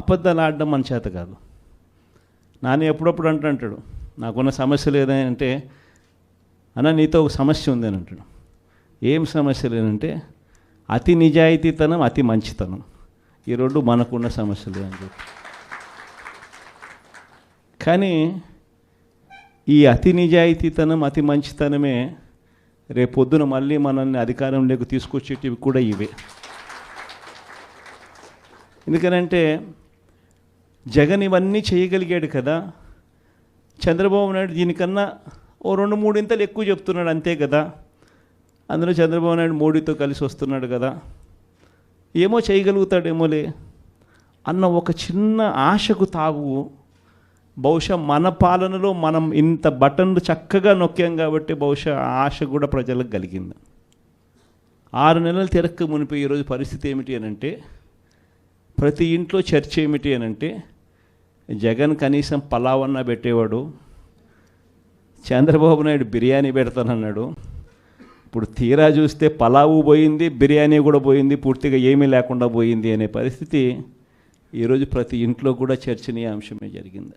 అబద్ధాలు ఆడడం మన చేత కాదు. నాని ఎప్పుడప్పుడు అంటాడు, నాకున్న సమస్య లేదంటే, అన్న నీతో ఒక సమస్య ఉంది అని అంటాడు. ఏం సమస్య లేదంటే అతి నిజాయితీతనం, అతి మంచితనం, ఈ రెండు మనకున్న సమస్యలు అని చెప్పి. కానీ ఈ అతి నిజాయితీతనం, అతి మంచితనమే రేపొద్దున మళ్ళీ మనల్ని అధికారంలోకి తీసుకొచ్చేటివి కూడా ఇవే. ఎందుకనంటే జగన్ ఇవన్నీ చేయగలిగాడు కదా, చంద్రబాబు నాయుడు దీనికన్నా ఓ 2-3 ఇంతలు ఎక్కువ చెప్తున్నాడు అంతే కదా. అందులో చంద్రబాబు నాయుడు మోడీతో కలిసి వస్తున్నాడు కదా, ఏమో చేయగలుగుతాడేమోలే అన్న ఒక చిన్న ఆశకు తావు బహుశా మన పాలనలో మనం ఇంత బటన్లు చక్కగా నొక్కాం కాబట్టి బహుశా ఆశ కూడా ప్రజలకు కలిగింది. 6 నెలలు తిరక్క మునిపి ఈరోజు పరిస్థితి ఏమిటి అనంటే, ప్రతి ఇంట్లో చర్చ ఏమిటి అనంటే, జగన్ కనీసం పలావన్నా పెట్టేవాడు, చంద్రబాబు నాయుడు బిర్యానీ పెడతానన్నాడు. ఇప్పుడు తీరా చూస్తే పలావు పోయింది, బిర్యానీ కూడా పోయింది, పూర్తిగా ఏమీ లేకుండా పోయింది అనే పరిస్థితి ఈరోజు ప్రతి ఇంట్లో కూడా చర్చనీయాంశమే జరిగింది.